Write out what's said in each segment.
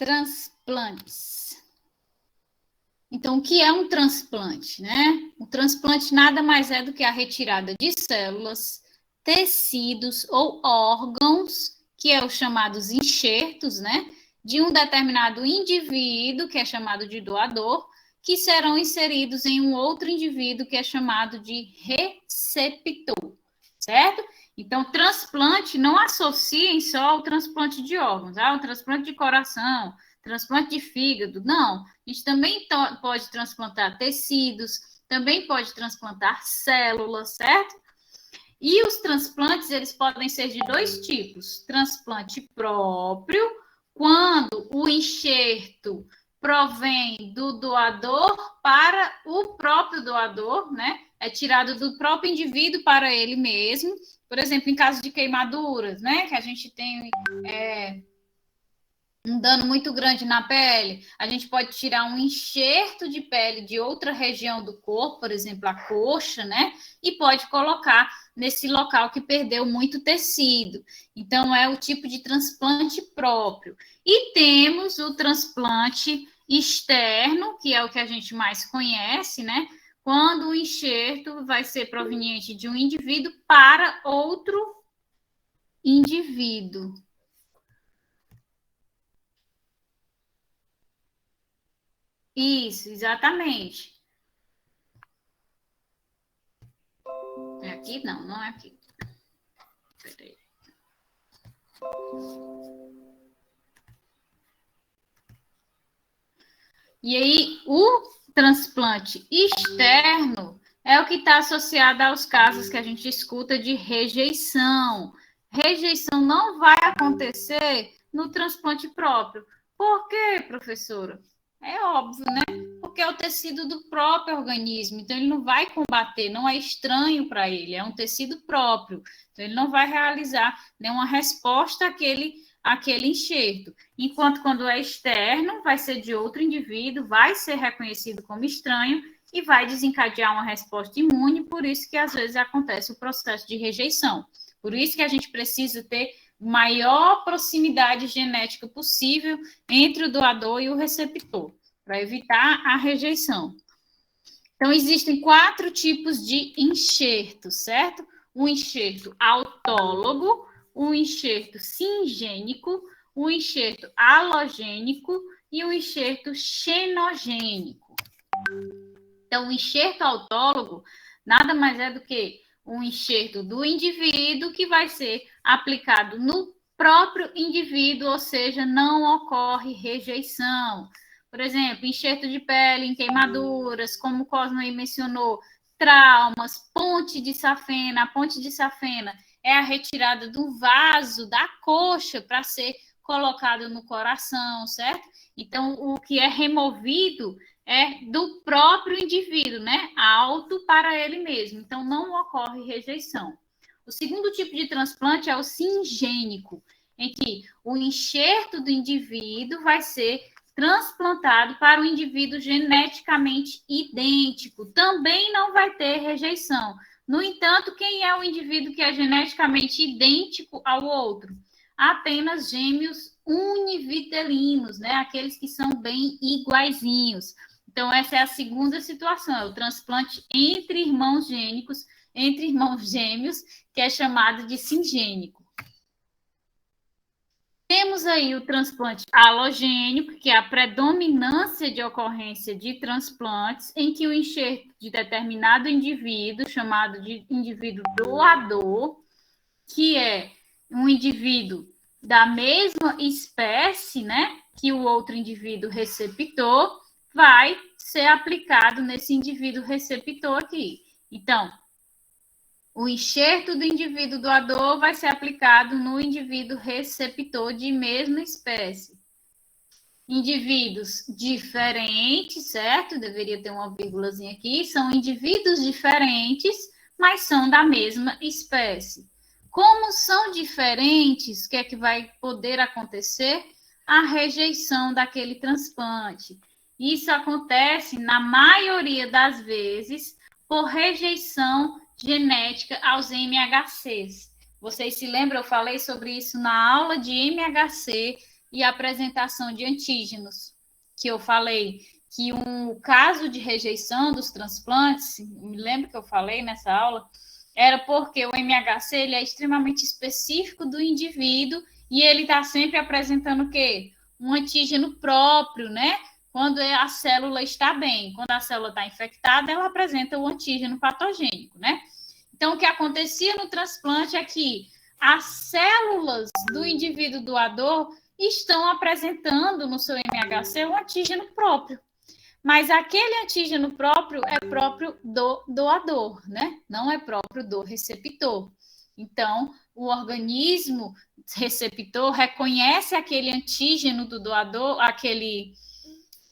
transplantes. Então, o que é um transplante, né? O transplante nada mais é do que a retirada de células, tecidos ou órgãos, que é os chamados enxertos, né? De um determinado indivíduo, que é chamado de doador, que serão inseridos em um outro indivíduo, que é chamado de receptor, certo? Então, transplante não associem só ao transplante de órgãos, o transplante de coração, transplante de fígado, não. A gente também pode transplantar tecidos, também pode transplantar células, certo? E os transplantes, eles podem ser de dois tipos. Transplante próprio, quando o enxerto provém do doador para o próprio doador, né? É tirado do próprio indivíduo para ele mesmo. Por exemplo, em caso de queimaduras, né? Que a gente tem um dano muito grande na pele, a gente pode tirar um enxerto de pele de outra região do corpo, por exemplo, a coxa, né? E pode colocar nesse local que perdeu muito tecido. Então, é o tipo de transplante próprio. E temos o transplante externo, que é o que a gente mais conhece, né? Quando o enxerto vai ser proveniente de um indivíduo para outro indivíduo. Isso, exatamente. É aqui? Não, não é aqui. Peraí. E aí, o transplante externo é o que está associado aos casos que a gente escuta de rejeição. Rejeição não vai acontecer no transplante próprio. Por quê, professora? É óbvio, né? Porque é o tecido do próprio organismo, então ele não vai combater, não é estranho para ele, é um tecido próprio, então ele não vai realizar nenhuma resposta àquele enxerto. Enquanto quando é externo, vai ser de outro indivíduo, vai ser reconhecido como estranho e vai desencadear uma resposta imune, por isso que às vezes acontece o processo de rejeição. Por isso que a gente precisa ter maior proximidade genética possível entre o doador e o receptor, para evitar a rejeição. Então, existem 4 tipos de enxerto, certo? O enxerto autólogo, o enxerto singênico, o enxerto halogênico e o enxerto xenogênico. Então, o enxerto autólogo nada mais é do que um enxerto do indivíduo que vai ser aplicado no próprio indivíduo, ou seja, não ocorre rejeição. Por exemplo, enxerto de pele em queimaduras, como o Cosmo aí mencionou, traumas, ponte de safena. A ponte de safena é a retirada do vaso da coxa para ser colocado no coração, certo? Então, o que é removido é do próprio indivíduo, né? Alto para ele mesmo. Então, não ocorre rejeição. O segundo tipo de transplante é o singênico, em que o enxerto do indivíduo vai ser transplantado para um indivíduo geneticamente idêntico. Também não vai ter rejeição. No entanto, quem é o indivíduo que é geneticamente idêntico ao outro? Apenas gêmeos univitelinos, né? Aqueles que são bem iguaizinhos. Então, essa é a segunda situação, é o transplante entre irmãos gênicos, entre irmãos gêmeos, que é chamado de singênico. Temos aí o transplante halogênico, que é a predominância de ocorrência de transplantes, em que o enxerto de determinado indivíduo, chamado de indivíduo doador, que é um indivíduo da mesma espécie, né, que o outro indivíduo receptor, vai ser aplicado nesse indivíduo receptor aqui. Então, o enxerto do indivíduo doador vai ser aplicado no indivíduo receptor de mesma espécie. Indivíduos diferentes, certo? Deveria ter uma vírgulazinha aqui. São indivíduos diferentes, mas são da mesma espécie. Como são diferentes, o que é que vai poder acontecer? A rejeição daquele transplante. Isso acontece, na maioria das vezes, por rejeição genética aos MHCs. Vocês se lembram? Eu falei sobre isso na aula de MHC e a apresentação de antígenos, que eu falei que um caso de rejeição dos transplantes, me lembro que eu falei nessa aula, era porque o MHC ele é extremamente específico do indivíduo e ele está sempre apresentando o quê? Um antígeno próprio, né? Quando a célula está bem. Quando a célula está infectada, ela apresenta o antígeno patogênico, né? Então, o que acontecia no transplante é que as células do indivíduo doador estão apresentando no seu MHC um antígeno próprio. Mas aquele antígeno próprio é próprio do doador, né? Não é próprio do receptor. Então, o organismo receptor reconhece aquele antígeno do doador,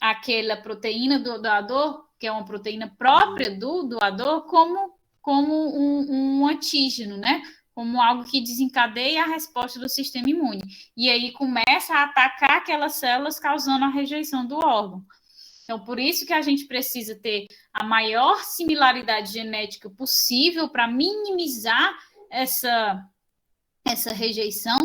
aquela proteína do doador, que é uma proteína própria do doador, como um antígeno, né? Como algo que desencadeia a resposta do sistema imune. E aí começa a atacar aquelas células, causando a rejeição do órgão. Então, por isso que a gente precisa ter a maior similaridade genética possível para minimizar essa rejeição,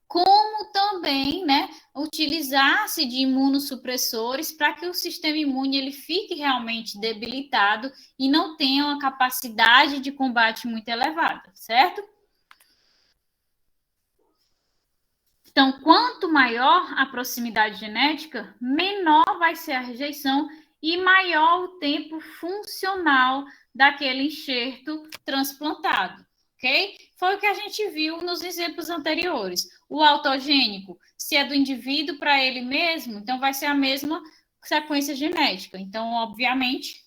como também, né, utilizar-se de imunossupressores para que o sistema imune ele fique realmente debilitado e não tenha uma capacidade de combate muito elevada, certo? Então, quanto maior a proximidade genética, menor vai ser a rejeição e maior o tempo funcional daquele enxerto transplantado, ok? Foi o que a gente viu nos exemplos anteriores. O autogênico, se é do indivíduo para ele mesmo, então vai ser a mesma sequência genética. Então, obviamente,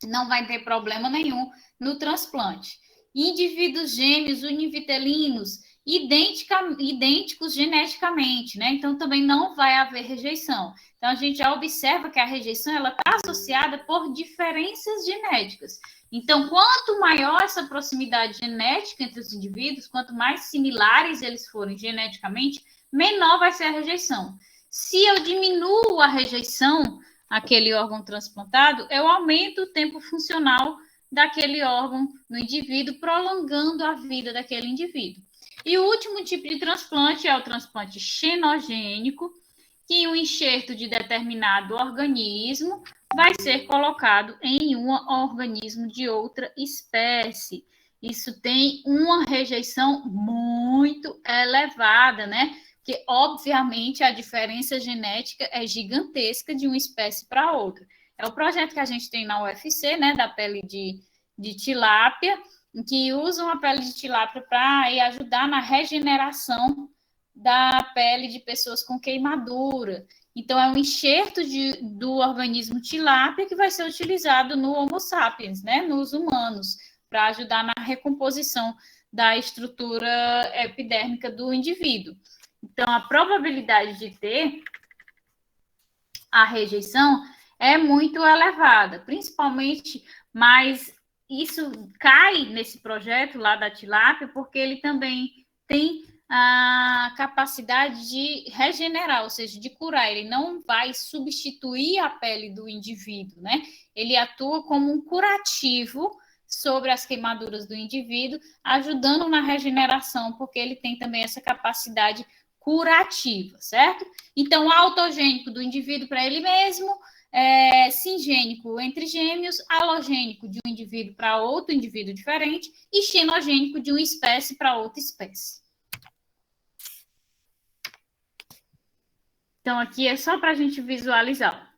não vai ter problema nenhum no transplante. Indivíduos gêmeos univitelinos, idênticos geneticamente, né? Então também não vai haver rejeição. Então a gente já observa que a rejeição ela está associada por diferenças genéticas. Então, quanto maior essa proximidade genética entre os indivíduos, quanto mais similares eles forem geneticamente, menor vai ser a rejeição. Se eu diminuo a rejeição àquele órgão transplantado, eu aumento o tempo funcional daquele órgão no indivíduo, prolongando a vida daquele indivíduo. E o último tipo de transplante é o transplante xenogênico, que um enxerto de determinado organismo vai ser colocado em um organismo de outra espécie. Isso tem uma rejeição muito elevada, né? Porque, obviamente, a diferença genética é gigantesca de uma espécie para outra. É o projeto que a gente tem na UFC, né, da pele de tilápia, que usam a pele de tilápia para ajudar na regeneração da pele de pessoas com queimadura. Então, é um enxerto do organismo tilápia que vai ser utilizado no Homo sapiens, né, nos humanos, para ajudar na recomposição da estrutura epidérmica do indivíduo. Então, a probabilidade de ter a rejeição é muito elevada, principalmente, mas isso cai nesse projeto lá da tilápia, porque ele também tem a capacidade de regenerar, ou seja, de curar. Ele não vai substituir a pele do indivíduo, né? Ele atua como um curativo sobre as queimaduras do indivíduo, ajudando na regeneração, porque ele tem também essa capacidade curativa, certo? Então, autogênico do indivíduo para ele mesmo, singênico entre gêmeos, halogênico de um indivíduo para outro indivíduo diferente e xenogênico de uma espécie para outra espécie. Então, aqui é só para a gente visualizar.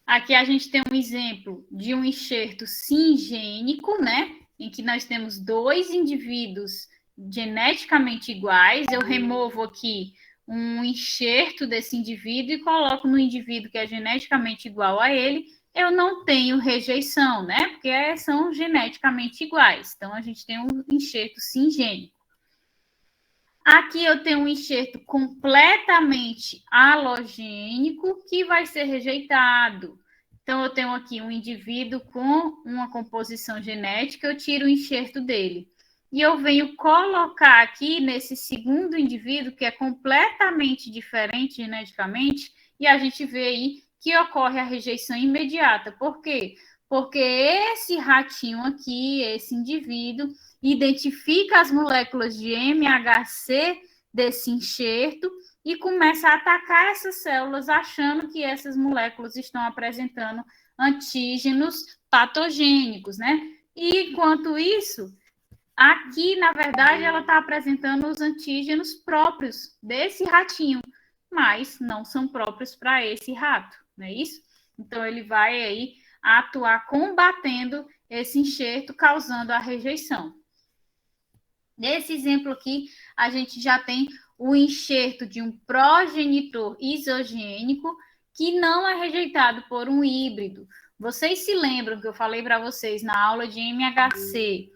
Aqui a gente tem um exemplo de um enxerto singênico, né? Em que nós temos dois indivíduos geneticamente iguais. Eu removo aqui um enxerto desse indivíduo e coloco no indivíduo que é geneticamente igual a ele. Eu não tenho rejeição, né? Porque são geneticamente iguais. Então, a gente tem um enxerto singênico. Aqui eu tenho um enxerto completamente halogênico que vai ser rejeitado. Então, eu tenho aqui um indivíduo com uma composição genética, eu tiro o enxerto dele. E eu venho colocar aqui nesse segundo indivíduo, que é completamente diferente geneticamente, e a gente vê aí que ocorre a rejeição imediata. Por quê? Porque esse ratinho aqui, esse indivíduo, identifica as moléculas de MHC desse enxerto e começa a atacar essas células, achando que essas moléculas estão apresentando antígenos patogênicos, né? E, enquanto isso, aqui, na verdade, ela está apresentando os antígenos próprios desse ratinho, mas não são próprios para esse rato, não é isso? Então, ele vai aí atuar combatendo esse enxerto, causando a rejeição. Nesse exemplo aqui, a gente já tem o enxerto de um progenitor isogênico que não é rejeitado por um híbrido. Vocês se lembram que eu falei para vocês na aula de MHC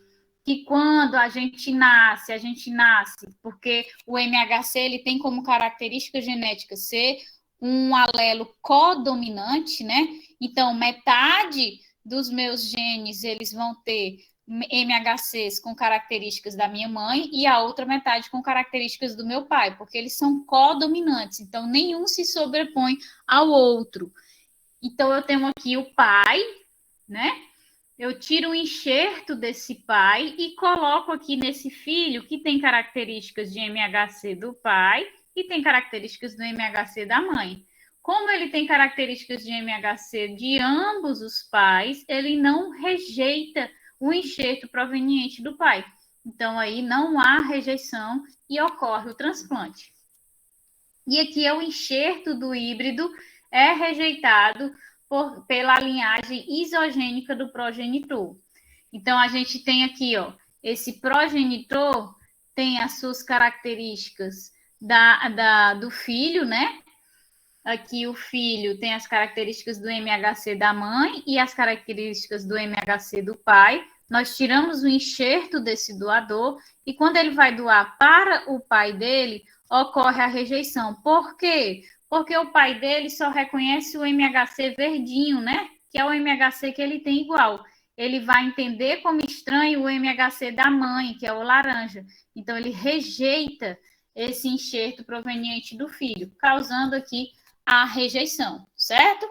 que quando a gente nasce porque o MHC ele tem como característica genética ser um alelo codominante, né? Então, metade dos meus genes eles vão ter MHCs com características da minha mãe e a outra metade com características do meu pai, porque eles são codominantes, então nenhum se sobrepõe ao outro. Então, eu tenho aqui o pai, né? Eu tiro o enxerto desse pai e coloco aqui nesse filho que tem características de MHC do pai e tem características do MHC da mãe. Como ele tem características de MHC de ambos os pais, ele não rejeita o enxerto proveniente do pai. Então, aí não há rejeição e ocorre o transplante. E aqui é o enxerto do híbrido, é rejeitado pela linhagem isogênica do progenitor. Então, a gente tem aqui, ó, esse progenitor tem as suas características do filho, né? Aqui o filho tem as características do MHC da mãe e as características do MHC do pai. Nós tiramos o enxerto desse doador e quando ele vai doar para o pai dele, ocorre a rejeição. Por quê? Porque o pai dele só reconhece o MHC verdinho, né? Que é o MHC que ele tem igual. Ele vai entender como estranho o MHC da mãe, que é o laranja. Então, ele rejeita esse enxerto proveniente do filho, causando aqui a rejeição, certo?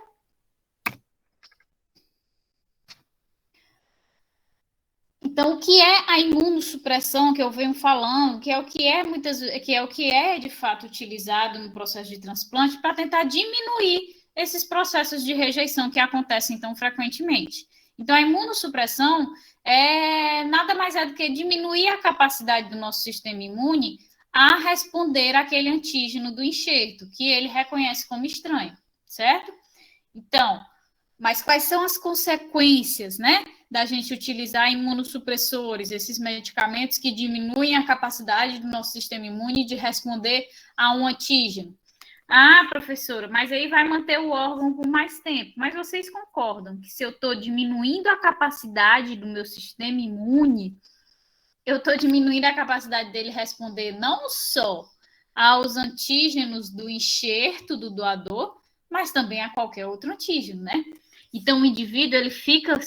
Então, o que é a imunossupressão que eu venho falando, que é o que é de fato utilizado no processo de transplante para tentar diminuir esses processos de rejeição que acontecem tão frequentemente. Então, a imunossupressão nada mais é do que diminuir a capacidade do nosso sistema imune a responder àquele antígeno do enxerto, que ele reconhece como estranho, certo? Então, mas quais são as consequências, né, da gente utilizar imunossupressores, esses medicamentos que diminuem a capacidade do nosso sistema imune de responder a um antígeno? Ah, professora, mas aí vai manter o órgão por mais tempo. Mas vocês concordam que se eu estou diminuindo a capacidade do meu sistema imune, eu estou diminuindo a capacidade dele responder não só aos antígenos do enxerto do doador, mas também a qualquer outro antígeno, né? Então, o indivíduo ele fica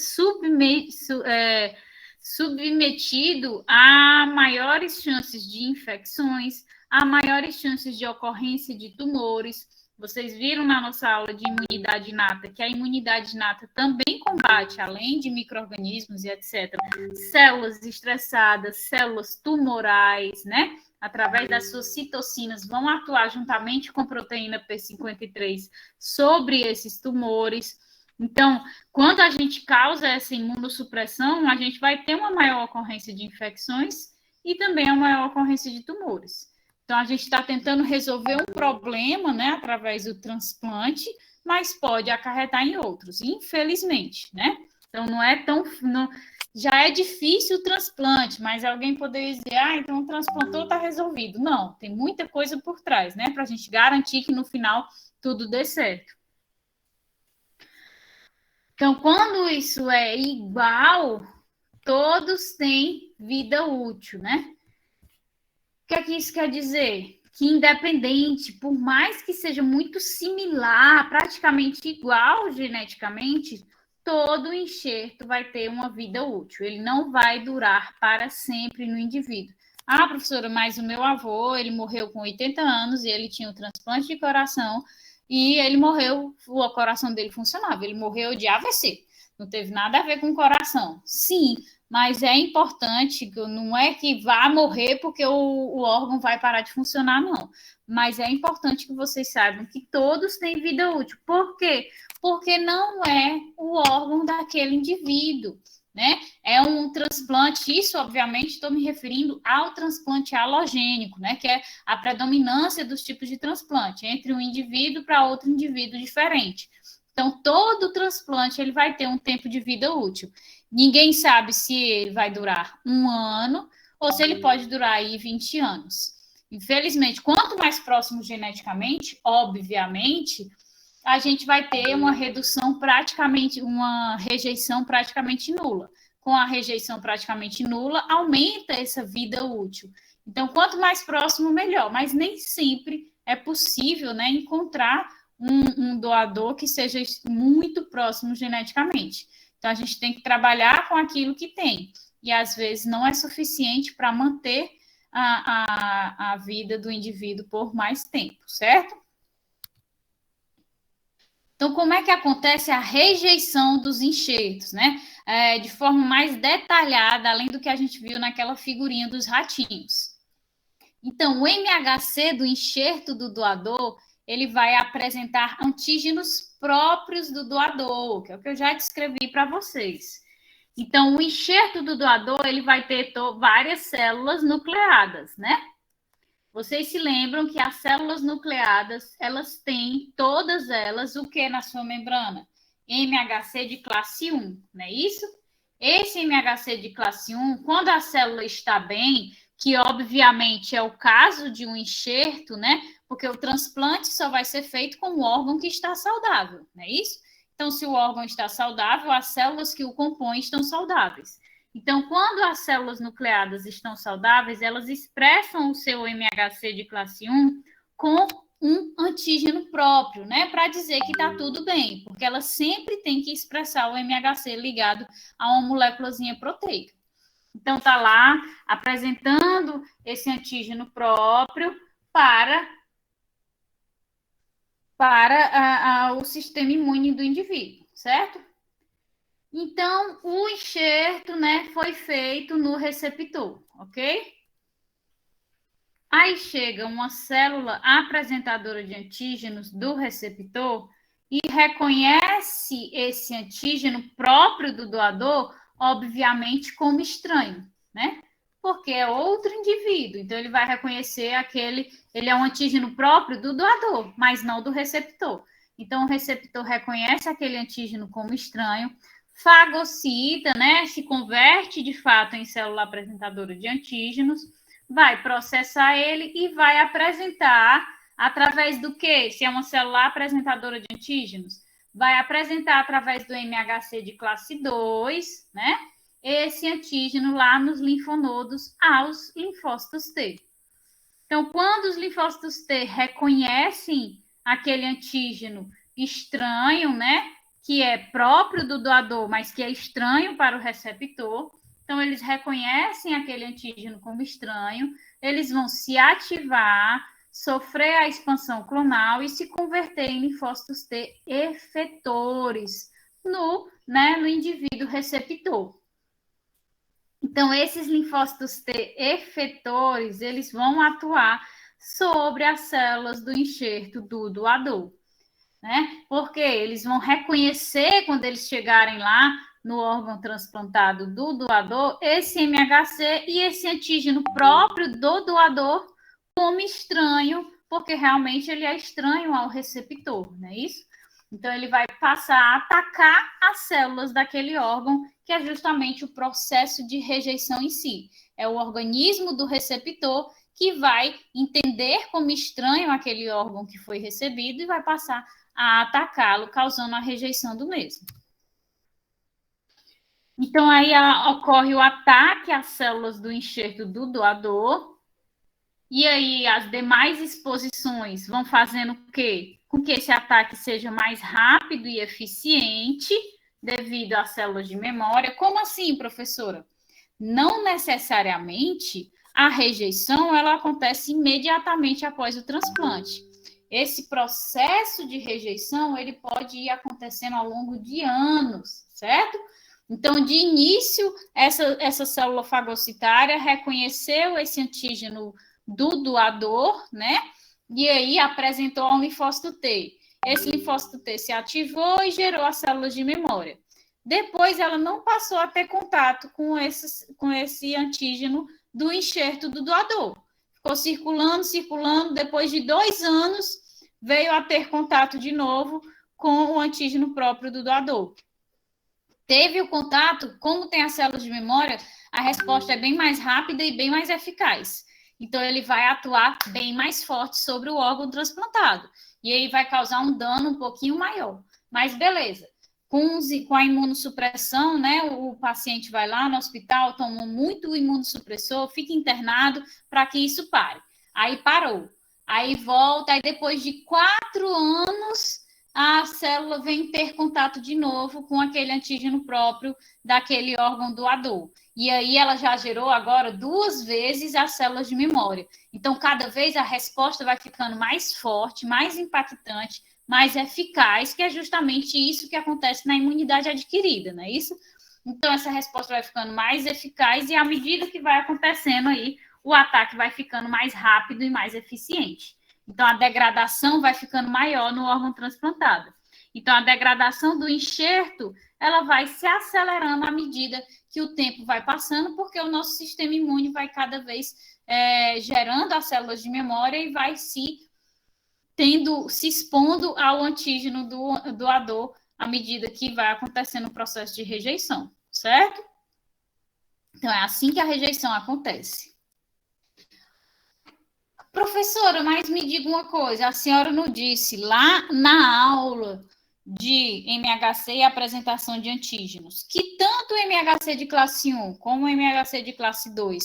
submetido a maiores chances de infecções, a maiores chances de ocorrência de tumores. Vocês viram na nossa aula de imunidade inata que a imunidade inata também combate, além de micro-organismos e etc., células estressadas, células tumorais, né? Através das suas citocinas, vão atuar juntamente com proteína P53 sobre esses tumores. Então, quando a gente causa essa imunossupressão, a gente vai ter uma maior ocorrência de infecções e também uma maior ocorrência de tumores. Então, a gente está tentando resolver um problema, né, através do transplante, mas pode acarretar em outros, infelizmente, né? Então, já é difícil o transplante, mas alguém poderia dizer, então o transplantou, está resolvido. Não, tem muita coisa por trás, né, para a gente garantir que no final tudo dê certo. Então, quando isso é igual, todos têm vida útil, né? O que é que isso quer dizer? Que independente, por mais que seja muito similar, praticamente igual geneticamente, todo enxerto vai ter uma vida útil. Ele não vai durar para sempre no indivíduo. Ah, professora, mas o meu avô, ele morreu com 80 anos e ele tinha um transplante de coração e ele morreu, o coração dele funcionava, ele morreu de AVC. Não teve nada a ver com o coração. Sim, mas é importante, não é que vá morrer porque o órgão vai parar de funcionar, não. Mas é importante que vocês saibam que todos têm vida útil. Por quê? Porque não é o órgão daquele indivíduo, né? É um transplante, isso, obviamente, estou me referindo ao transplante halogênico, né? Que é a predominância dos tipos de transplante, entre um indivíduo para outro indivíduo diferente. Então, todo transplante ele vai ter um tempo de vida útil. Ninguém sabe se ele vai durar 1 ano ou se ele pode durar aí 20 anos. Infelizmente, quanto mais próximo geneticamente, obviamente, a gente vai ter uma redução praticamente, uma rejeição praticamente nula. Com a rejeição praticamente nula, aumenta essa vida útil. Então, quanto mais próximo, melhor. Mas nem sempre é possível, né, encontrar um doador que seja muito próximo geneticamente. Então, a gente tem que trabalhar com aquilo que tem. E, às vezes, não é suficiente para manter a vida do indivíduo por mais tempo, certo? Então, como é que acontece a rejeição dos enxertos, né? De forma mais detalhada, além do que a gente viu naquela figurinha dos ratinhos. Então, o MHC do enxerto do doador, ele vai apresentar antígenos próprios do doador, que é o que eu já descrevi para vocês. Então, o enxerto do doador, ele vai ter várias células nucleadas, né? Vocês se lembram que as células nucleadas, elas têm, todas elas, o que na sua membrana? MHC de classe 1, não é isso? Esse MHC de classe 1, quando a célula está bem, que obviamente é o caso de um enxerto, né? Porque o transplante só vai ser feito com o órgão que está saudável, não é isso? Então, se o órgão está saudável, as células que o compõem estão saudáveis. Então, quando as células nucleadas estão saudáveis, elas expressam o seu MHC de classe 1 com um antígeno próprio, né? Para dizer que está tudo bem, porque elas sempre têm que expressar o MHC ligado a uma moléculazinha proteica. Então, está lá apresentando esse antígeno próprio para o sistema imune do indivíduo, certo? Então, o enxerto, né, foi feito no receptor, ok? Aí chega uma célula apresentadora de antígenos do receptor e reconhece esse antígeno próprio do doador, obviamente, como estranho, né? Porque é outro indivíduo, então ele vai reconhecer ele é um antígeno próprio do doador, mas não do receptor. Então, o receptor reconhece aquele antígeno como estranho, fagocita, né? Se converte de fato em célula apresentadora de antígenos, vai processar ele e vai apresentar através do quê? Se é uma célula apresentadora de antígenos, vai apresentar através do MHC de classe 2, né? Esse antígeno lá nos linfonodos aos linfócitos T. Então, quando os linfócitos T reconhecem aquele antígeno estranho, né? Que é próprio do doador, mas que é estranho para o receptor, então eles reconhecem aquele antígeno como estranho, eles vão se ativar, sofrer a expansão clonal e se converter em linfócitos T efetores no indivíduo receptor. Então, esses linfócitos T efetores, eles vão atuar sobre as células do enxerto do doador, né? Porque eles vão reconhecer, quando eles chegarem lá no órgão transplantado do doador, esse MHC e esse antígeno próprio do doador como estranho, porque realmente ele é estranho ao receptor, não é isso? Então, ele vai passar a atacar as células daquele órgão, que é justamente o processo de rejeição em si. É o organismo do receptor que vai entender como estranho aquele órgão que foi recebido e vai passar a atacá-lo, causando a rejeição do mesmo. Então, aí ocorre o ataque às células do enxerto do doador, e aí as demais exposições vão fazendo o quê? Com que esse ataque seja mais rápido e eficiente, devido às células de memória. Como assim, professora? Não necessariamente a rejeição ela acontece imediatamente após o transplante. Esse processo de rejeição ele pode ir acontecendo ao longo de anos, certo? Então, de início, essa célula fagocitária reconheceu esse antígeno do doador, né? E aí apresentou ao linfócito T. Esse linfócito T se ativou e gerou as células de memória. Depois, ela não passou a ter contato com esse antígeno do enxerto do doador. Ficou circulando. Depois de 2 anos, veio a ter contato de novo com o antígeno próprio do doador. Teve o contato, como tem as células de memória, a resposta é bem mais rápida e bem mais eficaz. Então, ele vai atuar bem mais forte sobre o órgão transplantado. E aí vai causar um dano um pouquinho maior. Mas beleza. Com a imunossupressão, né? O paciente vai lá no hospital, toma muito imunossupressor, fica internado para que isso pare. Aí parou. Aí volta, aí depois de 4 anos a célula vem ter contato de novo com aquele antígeno próprio daquele órgão doador. E aí ela já gerou agora 2 vezes as células de memória. Então, cada vez a resposta vai ficando mais forte, mais impactante, mais eficaz, que é justamente isso que acontece na imunidade adquirida, não é isso? Então, essa resposta vai ficando mais eficaz e à medida que vai acontecendo aí, o ataque vai ficando mais rápido e mais eficiente. Então, a degradação vai ficando maior no órgão transplantado. Então, a degradação do enxerto, ela vai se acelerando à medida que o tempo vai passando, porque o nosso sistema imune vai cada vez gerando as células de memória e vai se expondo ao antígeno do doador à medida que vai acontecendo o processo de rejeição, certo? Então, é assim que a rejeição acontece. Professora, mas me diga uma coisa, a senhora não disse lá na aula de MHC e apresentação de antígenos, que tanto o MHC de classe 1 como o MHC de classe 2,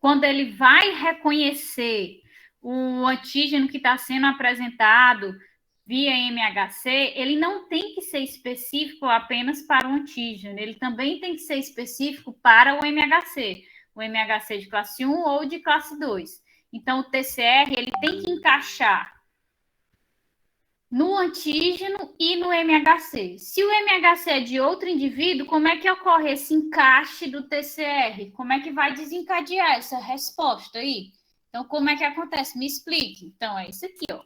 quando ele vai reconhecer o antígeno que está sendo apresentado via MHC, ele não tem que ser específico apenas para o antígeno, ele também tem que ser específico para o MHC de classe 1 ou de classe 2. Então, o TCR ele tem que encaixar no antígeno e no MHC. Se o MHC é de outro indivíduo, como é que ocorre esse encaixe do TCR? Como é que vai desencadear essa resposta aí? Então, como é que acontece? Me explique. Então, é isso aqui, ó.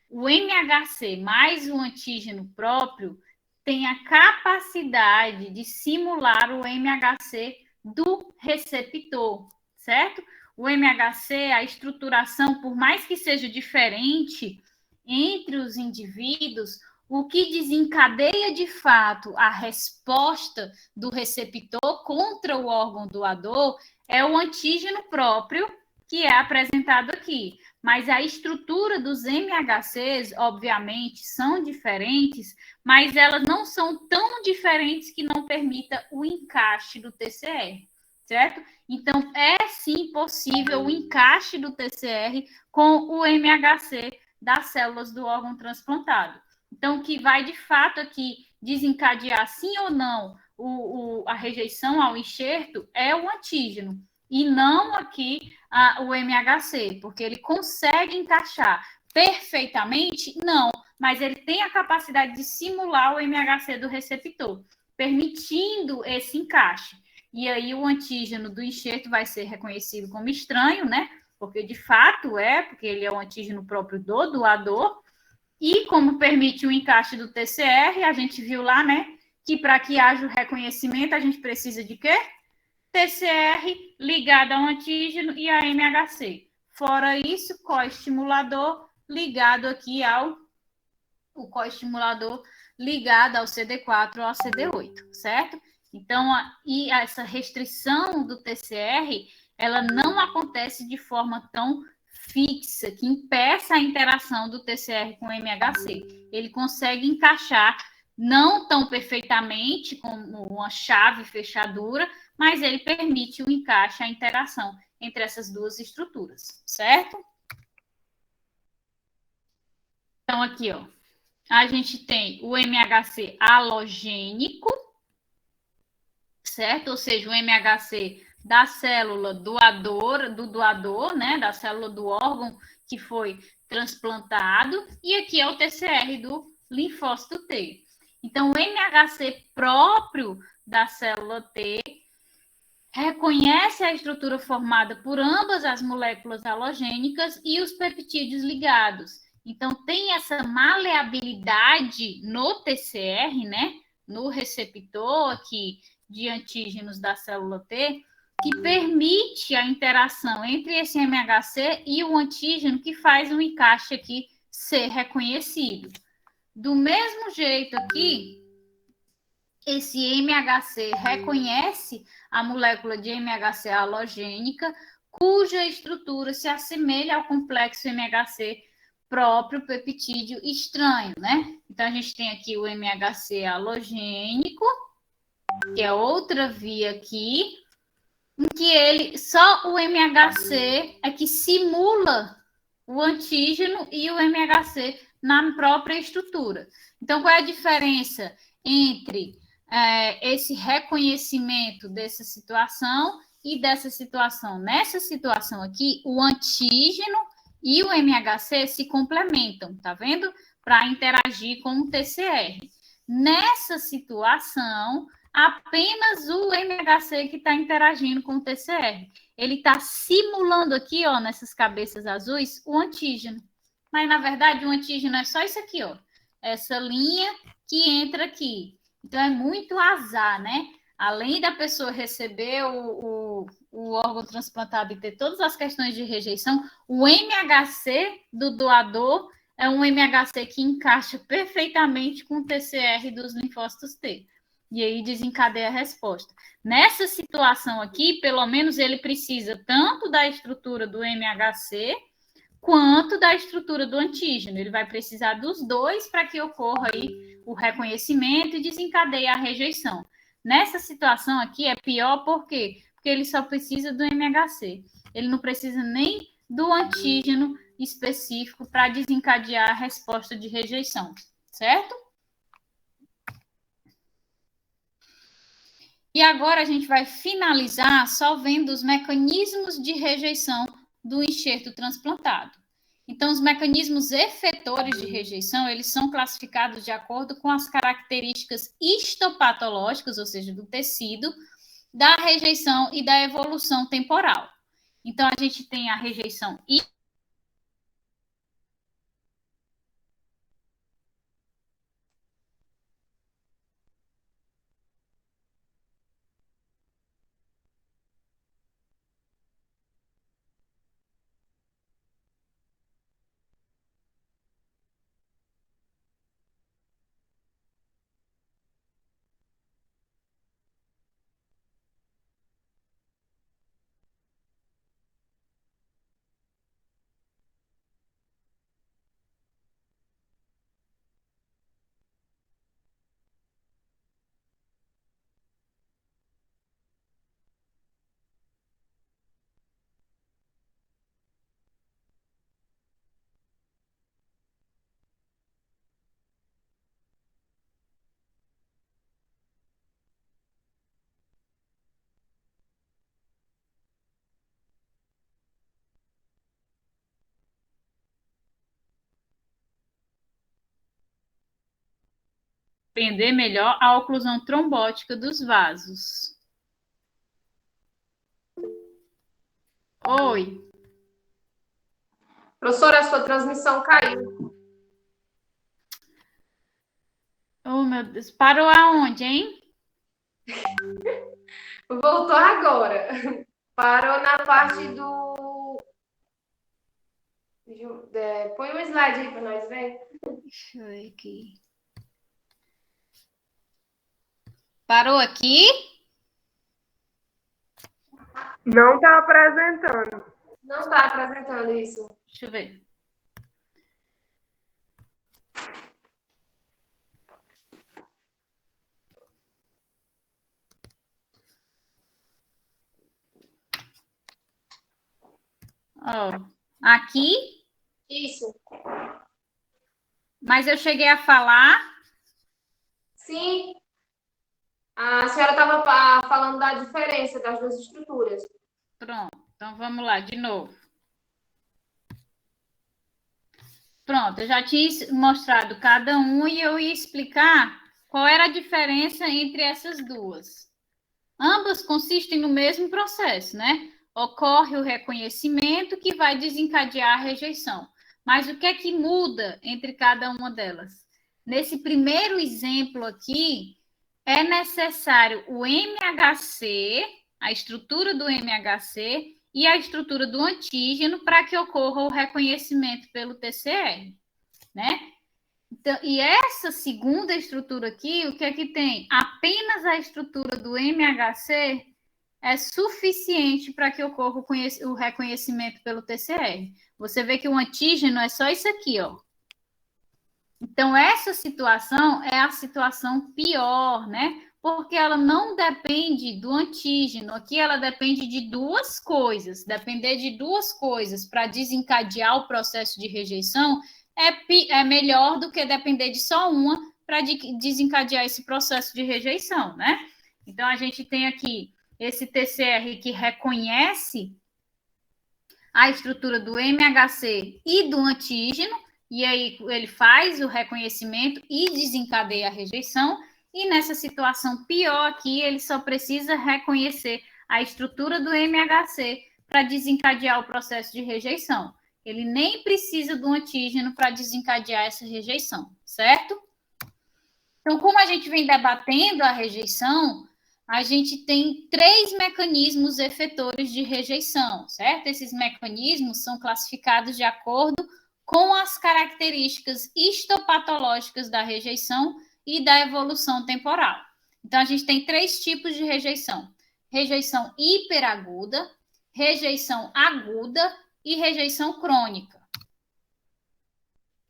O MHC mais o antígeno próprio tem a capacidade de simular o MHC do receptor, certo? O MHC, a estruturação, por mais que seja diferente entre os indivíduos, o que desencadeia de fato a resposta do receptor contra o órgão doador é o antígeno próprio que é apresentado aqui. Mas a estrutura dos MHCs, obviamente, são diferentes, mas elas não são tão diferentes que não permita o encaixe do TCR, certo? Então, é sim possível o encaixe do TCR com o MHC das células do órgão transplantado. Então, o que vai de fato aqui desencadear sim ou não a rejeição ao enxerto é o antígeno, e não aqui o MHC, porque ele consegue encaixar perfeitamente? Não, mas ele tem a capacidade de simular o MHC do receptor, permitindo esse encaixe. E aí o antígeno do enxerto vai ser reconhecido como estranho, né? Porque de fato porque ele é o antígeno próprio do doador, e como permite o encaixe do TCR, a gente viu lá, né? Que para que haja o reconhecimento, a gente precisa de quê? TCR ligado ao antígeno e a MHC. Fora isso, coestimulador ligado aqui o coestimulador ligado ao CD4 ou ao CD8, certo? Então, e essa restrição do TCR, ela não acontece de forma tão fixa, que impeça a interação do TCR com o MHC. Ele consegue encaixar, não tão perfeitamente como uma chave fechadura, mas ele permite o encaixe, a interação entre essas duas estruturas, certo? Então, aqui, ó, a gente tem o MHC halogênico, certo? Ou seja, o MHC da célula do doador, né? Da célula do órgão que foi transplantado, e aqui é o TCR do linfócito T. Então, o MHC próprio da célula T, reconhece a estrutura formada por ambas as moléculas halogênicas e os peptídeos ligados. Então, tem essa maleabilidade no TCR, né? No receptor aqui de antígenos da célula T, que permite a interação entre esse MHC e o antígeno que faz o encaixe aqui ser reconhecido. Do mesmo jeito aqui, esse MHC reconhece a molécula de MHC halogênica, cuja estrutura se assemelha ao complexo MHC próprio peptídeo estranho, né? Então, a gente tem aqui o MHC halogênico, que é outra via aqui, em que ele, só o MHC é que simula o antígeno e o MHC na própria estrutura. Então, qual é a diferença entre esse reconhecimento dessa situação e dessa situação? Nessa situação aqui, o antígeno e o MHC se complementam, tá vendo? Para interagir com o TCR. Nessa situação, apenas o MHC que está interagindo com o TCR. Ele está simulando aqui, ó, nessas cabeças azuis, o antígeno. Mas, na verdade, o antígeno é só isso aqui, ó. Essa linha que entra aqui. Então, é muito azar, né? Além da pessoa receber o órgão transplantado e ter todas as questões de rejeição, o MHC do doador é um MHC que encaixa perfeitamente com o TCR dos linfócitos T. E aí desencadeia a resposta. Nessa situação aqui, pelo menos ele precisa tanto da estrutura do MHC quanto da estrutura do antígeno. Ele vai precisar dos dois para que ocorra aí o reconhecimento e desencadeie a rejeição. Nessa situação aqui é pior, por quê? Porque ele só precisa do MHC. Ele não precisa nem do antígeno específico para desencadear a resposta de rejeição, certo? E agora a gente vai finalizar só vendo os mecanismos de rejeição do enxerto transplantado. Então, os mecanismos efetores de rejeição, eles são classificados de acordo com as características histopatológicas, ou seja, do tecido, da rejeição e da evolução temporal. Então, a gente tem a rejeição compreender melhor a oclusão trombótica dos vasos. Oi. Professora, a sua transmissão caiu. Oh, meu Deus. Parou aonde, hein? Voltou agora. Parou na parte do... Põe um slide aí para nós ver. Deixa eu ver aqui. Parou aqui? Não está apresentando. Não está apresentando isso. Deixa eu ver. Ó, aqui. Isso. Mas eu cheguei a falar. Sim. A senhora estava falando da diferença das duas estruturas. Pronto. Então vamos lá, de novo. Pronto, eu já tinha mostrado cada um e eu ia explicar Qual era a diferença entre essas duas? Ambas consistem no mesmo processo, né? Ocorre o reconhecimento que vai desencadear a rejeição. Mas o que é que muda entre cada uma delas? Nesse primeiro exemplo aqui, é necessário o MHC, a estrutura do MHC e a estrutura do antígeno para que ocorra o reconhecimento pelo TCR, né? Então, e essa segunda estrutura aqui, o que é que tem? Apenas a estrutura do MHC é suficiente para que ocorra o reconhecimento pelo TCR. Você vê que o antígeno é só isso aqui, ó. Então, essa situação é a situação pior, né? Porque ela não depende do antígeno. Aqui ela depende de duas coisas. Depender de duas coisas para desencadear o processo de rejeição é melhor do que depender de só uma para desencadear esse processo de rejeição, né? Então, a gente tem aqui esse TCR que reconhece a estrutura do MHC e do antígeno, e aí ele faz o reconhecimento e desencadeia a rejeição, e nessa situação pior aqui, ele só precisa reconhecer a estrutura do MHC para desencadear o processo de rejeição. Ele nem precisa do antígeno para desencadear essa rejeição, certo? Então, como a gente vem debatendo a rejeição, a gente tem 3 mecanismos efetores de rejeição, certo? Esses mecanismos são classificados de acordo com as características histopatológicas da rejeição e da evolução temporal. Então, a gente tem 3 tipos de rejeição: rejeição hiperaguda, rejeição aguda e rejeição crônica.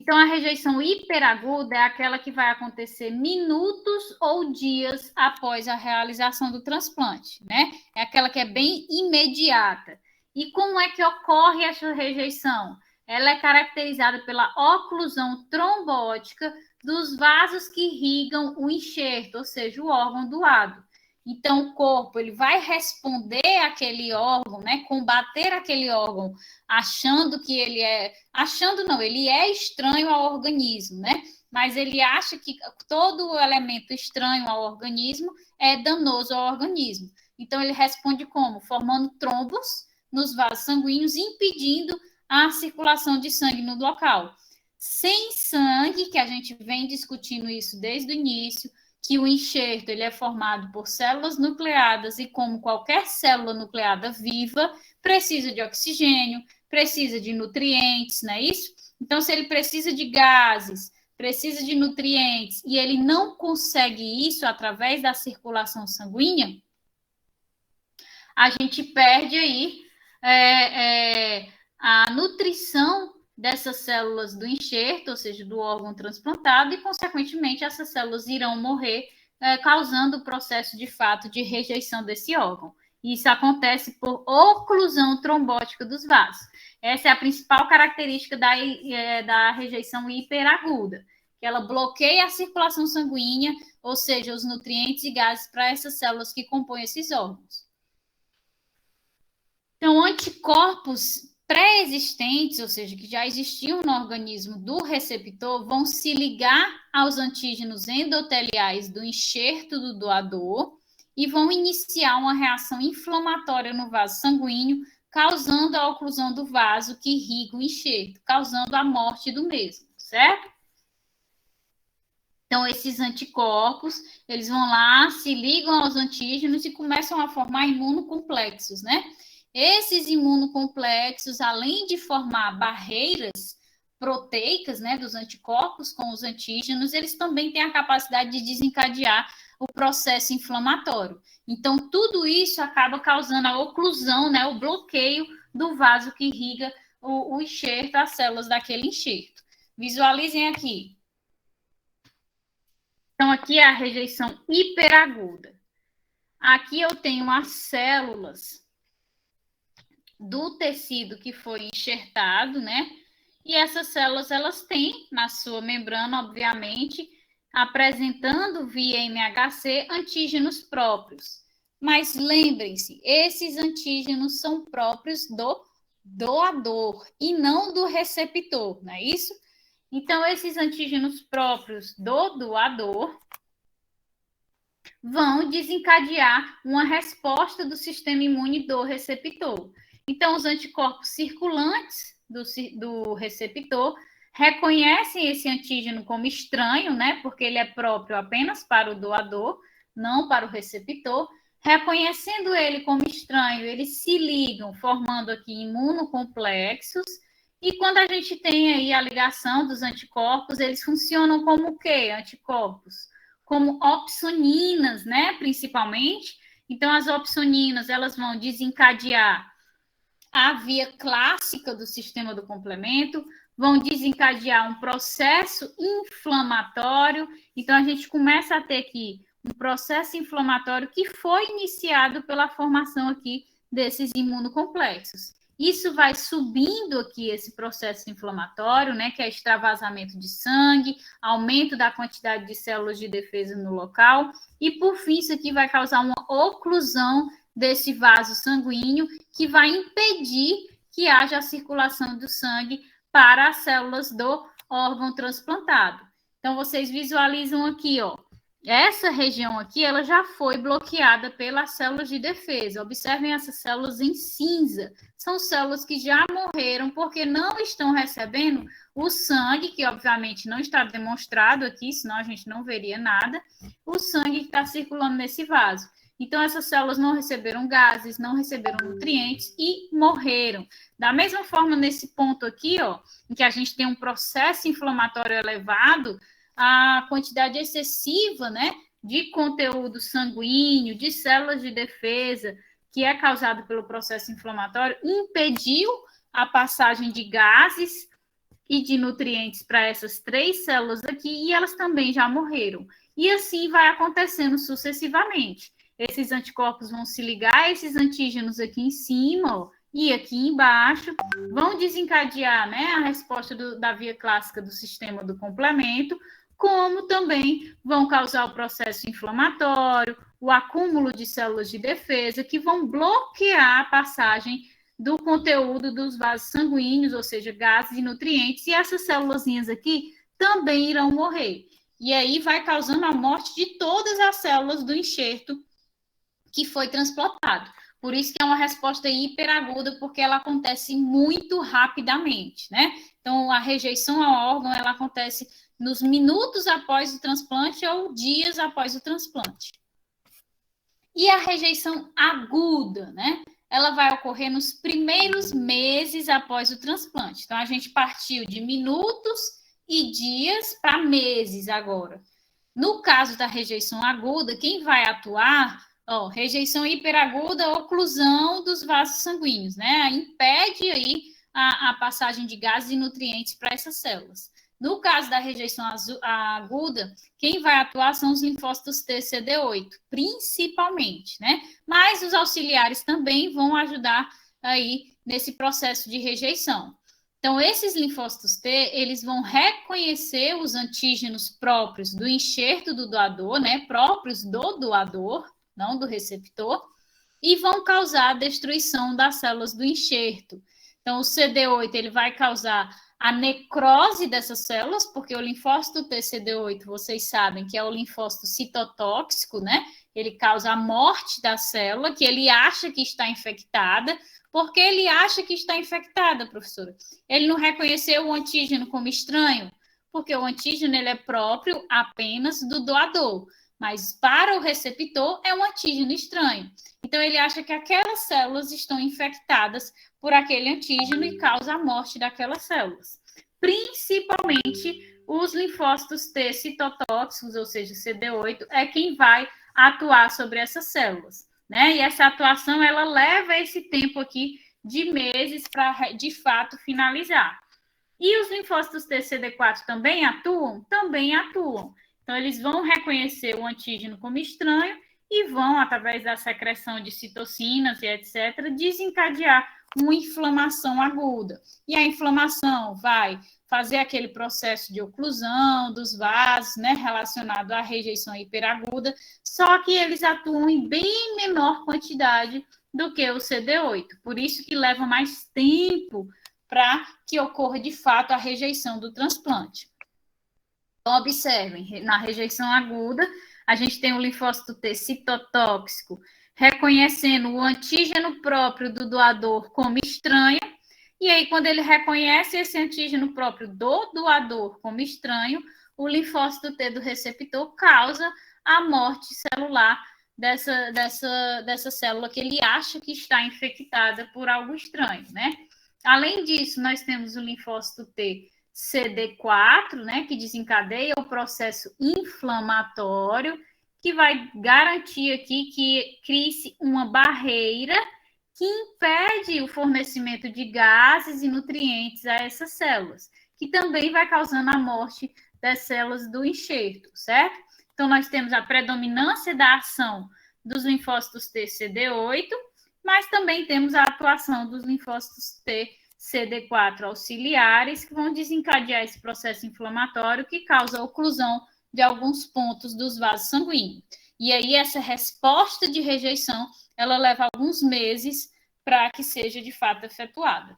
Então, a rejeição hiperaguda é aquela que vai acontecer minutos ou dias após a realização do transplante, né? É aquela que é bem imediata. E como é que ocorre essa rejeição? Ela é caracterizada pela oclusão trombótica dos vasos que irrigam o enxerto, ou seja, o órgão doado. Então, o corpo ele vai responder àquele órgão, né? Combater aquele órgão, achando que ele é... Achando não, ele é estranho ao organismo, né? Mas ele acha que todo elemento estranho ao organismo é danoso ao organismo. Então, ele responde como? Formando trombos nos vasos sanguíneos, impedindo a circulação de sangue no local. Sem sangue, que a gente vem discutindo isso desde o início, que o enxerto ele é formado por células nucleadas e, como qualquer célula nucleada viva, precisa de oxigênio, precisa de nutrientes, não é isso? Então, se ele precisa de gases, precisa de nutrientes, e ele não consegue isso através da circulação sanguínea, a gente perde aí a nutrição dessas células do enxerto, ou seja, do órgão transplantado, e, consequentemente, essas células irão morrer, causando o processo, de fato, de rejeição desse órgão. Isso acontece por oclusão trombótica dos vasos. Essa é a principal característica da rejeição hiperaguda, que ela bloqueia a circulação sanguínea, ou seja, os nutrientes e gases para essas células que compõem esses órgãos. Então, anticorpos pré-existentes, ou seja, que já existiam no organismo do receptor, vão se ligar aos antígenos endoteliais do enxerto do doador e vão iniciar uma reação inflamatória no vaso sanguíneo, causando a oclusão do vaso que irriga o enxerto, causando a morte do mesmo, certo? Então, esses anticorpos, eles vão lá, se ligam aos antígenos e começam a formar imunocomplexos, né? Esses imunocomplexos, além de formar barreiras proteicas, né, dos anticorpos com os antígenos, eles também têm a capacidade de desencadear o processo inflamatório. Então, tudo isso acaba causando a oclusão, né, o bloqueio do vaso que irriga o enxerto, as células daquele enxerto. Visualizem aqui. Então, aqui é a rejeição hiperaguda. Aqui eu tenho as células do tecido que foi enxertado, né? E essas células, elas têm na sua membrana, obviamente, apresentando via MHC antígenos próprios. Mas lembrem-se, esses antígenos são próprios do doador e não do receptor, não é isso? Então, esses antígenos próprios do doador, vão desencadear uma resposta do sistema imune do receptor. Então, os anticorpos circulantes do receptor reconhecem esse antígeno como estranho, né? Porque ele é próprio apenas para o doador, não para o receptor. Reconhecendo ele como estranho, eles se ligam, formando aqui imunocomplexos. E quando a gente tem aí a ligação dos anticorpos, eles funcionam como o quê? Anticorpos? Como opsoninas, né? Principalmente. Então, as opsoninas, elas vão desencadear a via clássica do sistema do complemento, vão desencadear um processo inflamatório. Então, a gente começa a ter aqui um processo inflamatório que foi iniciado pela formação aqui desses imunocomplexos. Isso vai subindo aqui esse processo inflamatório, né, que é extravasamento de sangue, aumento da quantidade de células de defesa no local, e por fim isso aqui vai causar uma oclusão desse vaso sanguíneo que vai impedir que haja a circulação do sangue para as células do órgão transplantado. Então, vocês visualizam aqui, ó, essa região aqui, ela já foi bloqueada pelas células de defesa. Observem essas células em cinza. São células que já morreram porque não estão recebendo o sangue, que obviamente não está demonstrado aqui, senão a gente não veria nada, o sangue que está circulando nesse vaso. Então, essas células não receberam gases, não receberam nutrientes e morreram. Da mesma forma, nesse ponto aqui, ó, em que a gente tem um processo inflamatório elevado, a quantidade excessiva, né, de conteúdo sanguíneo, de células de defesa, que é causado pelo processo inflamatório, impediu a passagem de gases e de nutrientes para essas 3 células aqui, e elas também já morreram. E assim vai acontecendo sucessivamente. Esses anticorpos vão se ligar a esses antígenos aqui em cima, ó, e aqui embaixo, vão desencadear, né, a resposta da via clássica do sistema do complemento, como também vão causar o processo inflamatório, o acúmulo de células de defesa, que vão bloquear a passagem do conteúdo dos vasos sanguíneos, ou seja, gases e nutrientes, e essas célulazinhas aqui também irão morrer. E aí vai causando a morte de todas as células do enxerto que foi transplantado. Por isso que é uma resposta hiperaguda, porque ela acontece muito rapidamente, né? Então, a rejeição ao órgão, ela acontece nos minutos após o transplante ou dias após o transplante. E a rejeição aguda, né? Ela vai ocorrer nos primeiros meses após o transplante. Então, a gente partiu de minutos e dias para meses agora. No caso da rejeição aguda, quem vai atuar, ó, rejeição hiperaguda, oclusão dos vasos sanguíneos, né? Impede aí a passagem de gases e nutrientes para essas células. No caso da rejeição aguda, quem vai atuar são os linfócitos T-CD8, principalmente, né? Mas os auxiliares também vão ajudar aí nesse processo de rejeição. Então, esses linfócitos T, eles vão reconhecer os antígenos próprios do enxerto do doador, né? Próprios do doador, não do receptor, e vão causar a destruição das células do enxerto. Então, o CD8, ele vai causar a necrose dessas células, porque o linfócito TCD8, vocês sabem que é o linfócito citotóxico, né? Ele causa a morte da célula, que ele acha que está infectada. Porque ele acha que está infectada, professora. Ele não reconheceu o antígeno como estranho, porque o antígeno ele é próprio apenas do doador, mas para o receptor é um antígeno estranho. Então, ele acha que aquelas células estão infectadas por aquele antígeno e causa a morte daquelas células. Principalmente os linfócitos T citotóxicos, ou seja, CD8, é quem vai atuar sobre essas células, né? E essa atuação, ela leva esse tempo aqui de meses para, de fato, finalizar. E os linfócitos TCD4 também atuam? Também atuam. Então, eles vão reconhecer o antígeno como estranho e vão, através da secreção de citocinas e etc., desencadear uma inflamação aguda. E a inflamação vai fazer aquele processo de oclusão dos vasos, né, relacionado à rejeição hiperaguda, só que eles atuam em bem menor quantidade do que o CD8. Por isso que leva mais tempo para que ocorra, de fato, a rejeição do transplante. Então, observem, na rejeição aguda, A gente tem o linfócito T citotóxico, reconhecendo o antígeno próprio do doador como estranho, e aí, quando ele reconhece esse antígeno próprio do doador como estranho, o linfócito T do receptor causa a morte celular dessa célula que ele acha que está infectada por algo estranho, né? Além disso, nós temos o linfócito T CD4, né, que desencadeia o processo inflamatório, que vai garantir aqui que crie-se uma barreira que impede o fornecimento de gases e nutrientes a essas células, que também vai causando a morte das células do enxerto, certo? Então, nós temos a predominância da ação dos linfócitos T CD8, mas também temos a atuação dos linfócitos T CD4 auxiliares, que vão desencadear esse processo inflamatório que causa a oclusão de alguns pontos dos vasos sanguíneos. E aí, essa resposta de rejeição, ela leva alguns meses para que seja de fato efetuada.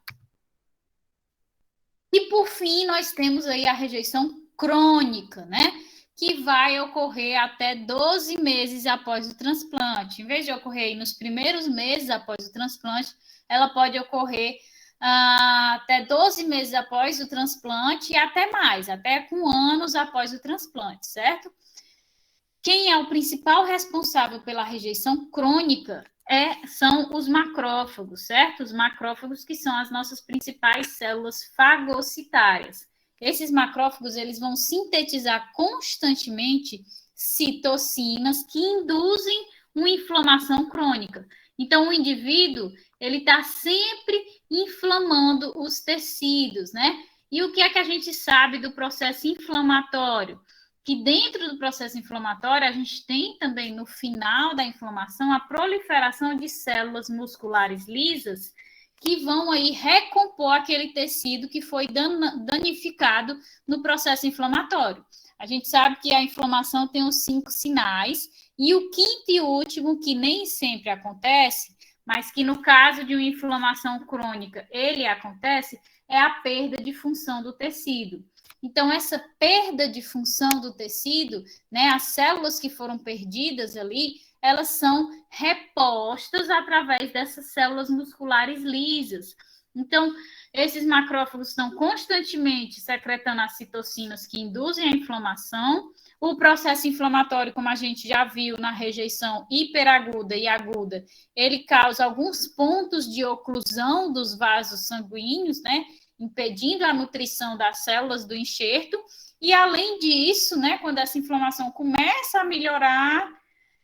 E, por fim, nós temos aí a rejeição crônica, né? Que vai ocorrer até 12 meses após o transplante. Em vez de ocorrer aí nos primeiros meses após o transplante, ela pode ocorrer até 12 meses após o transplante e até mais, até com anos após o transplante, certo? Quem é o principal responsável pela rejeição crônica são os macrófagos, certo? Os macrófagos que são as nossas principais células fagocitárias. Esses macrófagos, eles vão sintetizar constantemente citocinas que induzem uma inflamação crônica. Então, o indivíduo, ele está sempre inflamando os tecidos, né? E o que é que a gente sabe do processo inflamatório? Que dentro do processo inflamatório, a gente tem também, no final da inflamação, a proliferação de células musculares lisas que vão aí recompor aquele tecido que foi danificado no processo inflamatório. A gente sabe que a inflamação tem os 5 sinais, e o quinto e último, que nem sempre acontece, mas que no caso de uma inflamação crônica, ele acontece, é a perda de função do tecido. Então, essa perda de função do tecido, né, as células que foram perdidas ali, elas são repostas através dessas células musculares lisas. Então, esses macrófagos estão constantemente secretando as citocinas que induzem a inflamação. O processo inflamatório, como a gente já viu na rejeição hiperaguda e aguda, ele causa alguns pontos de oclusão dos vasos sanguíneos, né, impedindo a nutrição das células do enxerto. E, além disso, né, quando essa inflamação começa a melhorar,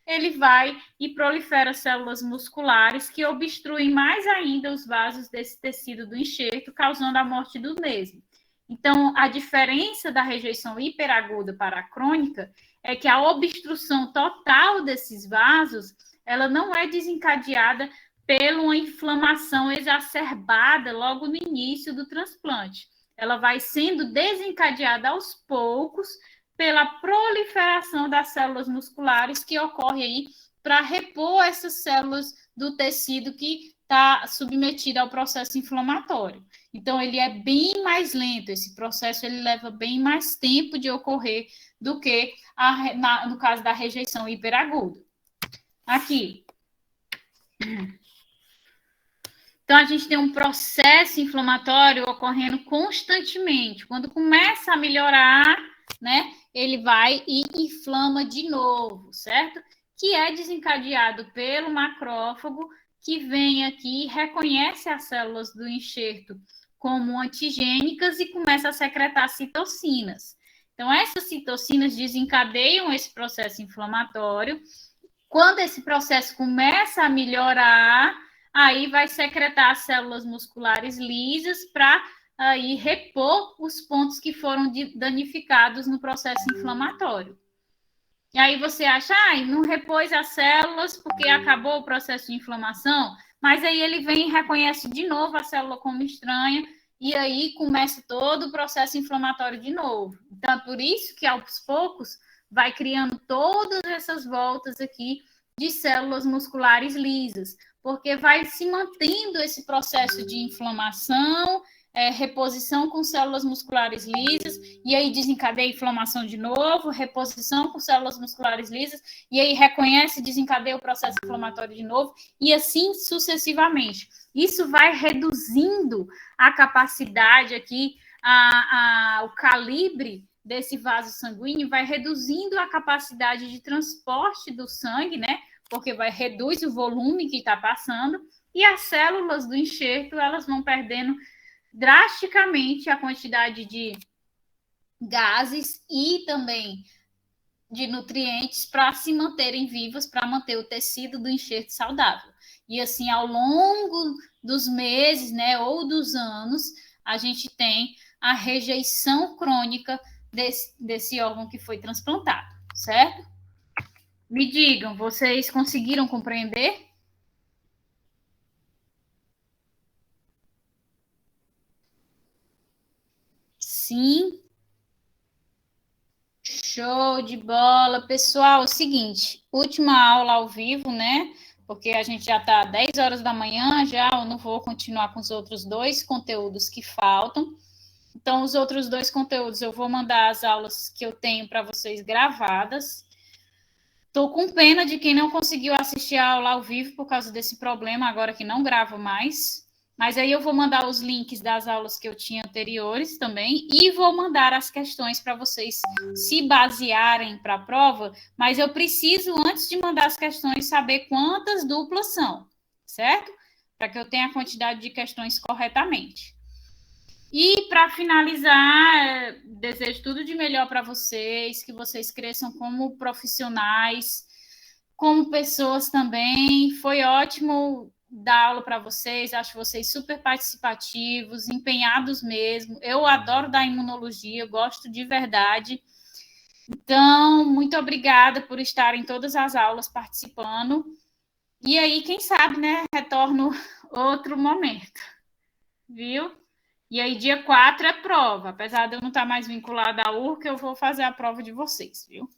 ele vai e prolifera células musculares que obstruem mais ainda os vasos desse tecido do enxerto, causando a morte do mesmo. Então, a diferença da rejeição hiperaguda para a crônica é que a obstrução total desses vasos, ela não é desencadeada pela uma inflamação exacerbada logo no início do transplante. Ela vai sendo desencadeada aos poucos pela proliferação das células musculares que ocorre aí para repor essas células do tecido que está submetido ao processo inflamatório. Então, ele é bem mais lento, esse processo ele leva bem mais tempo de ocorrer do que no caso da rejeição hiperaguda. Aqui. Então, a gente tem um processo inflamatório ocorrendo constantemente. Quando começa a melhorar, né, ele vai e inflama de novo, certo? Que é desencadeado pelo macrófago, que vem aqui e reconhece as células do enxerto como antigênicas e começa a secretar citocinas. Então, essas citocinas desencadeiam esse processo inflamatório. Quando esse processo começa a melhorar, aí vai secretar as células musculares lisas para aí repor os pontos que foram danificados no processo inflamatório. E aí você acha, não repôs as células porque acabou o processo de inflamação, mas aí ele vem e reconhece de novo a célula como estranha, e aí começa todo o processo inflamatório de novo. Então, é por isso que, aos poucos, vai criando todas essas voltas aqui de células musculares lisas, porque vai se mantendo esse processo de inflamação, reposição com células musculares lisas, e aí desencadeia inflamação de novo, reposição com células musculares lisas, e aí reconhece e desencadeia o processo inflamatório de novo, e assim sucessivamente. Isso vai reduzindo a capacidade aqui, o calibre desse vaso sanguíneo, vai reduzindo a capacidade de transporte do sangue, né? Porque reduz o volume que está passando, e as células do enxerto, elas vão perdendo drasticamente a quantidade de gases e também de nutrientes para se manterem vivas, para manter o tecido do enxerto saudável. E assim, ao longo dos meses, né, ou dos anos, a gente tem a rejeição crônica desse órgão que foi transplantado, certo? Me digam, vocês conseguiram compreender? Sim. Show de bola. Pessoal, é o seguinte, última aula ao vivo, né? Porque a gente já está 10 horas da manhã, já eu não vou continuar com os outros 2 conteúdos que faltam. Então, os outros 2 conteúdos, eu vou mandar as aulas que eu tenho para vocês gravadas. Estou com pena de quem não conseguiu assistir a aula ao vivo por causa desse problema, agora que não gravo mais. Mas aí eu vou mandar os links das aulas que eu tinha anteriores também e vou mandar as questões para vocês se basearem para a prova, mas eu preciso, antes de mandar as questões, saber quantas duplas são, certo? Para que eu tenha a quantidade de questões corretamente. E, para finalizar, desejo tudo de melhor para vocês, que vocês cresçam como profissionais, como pessoas também. Foi ótimo dar aula para vocês, acho vocês super participativos, empenhados mesmo. Eu adoro dar imunologia, eu gosto de verdade. Então, muito obrigada por estarem em todas as aulas participando. E aí, quem sabe, né, retorno outro momento, viu? E aí, dia 4 é prova. Apesar de eu não estar mais vinculada à URCA, eu vou fazer a prova de vocês, viu?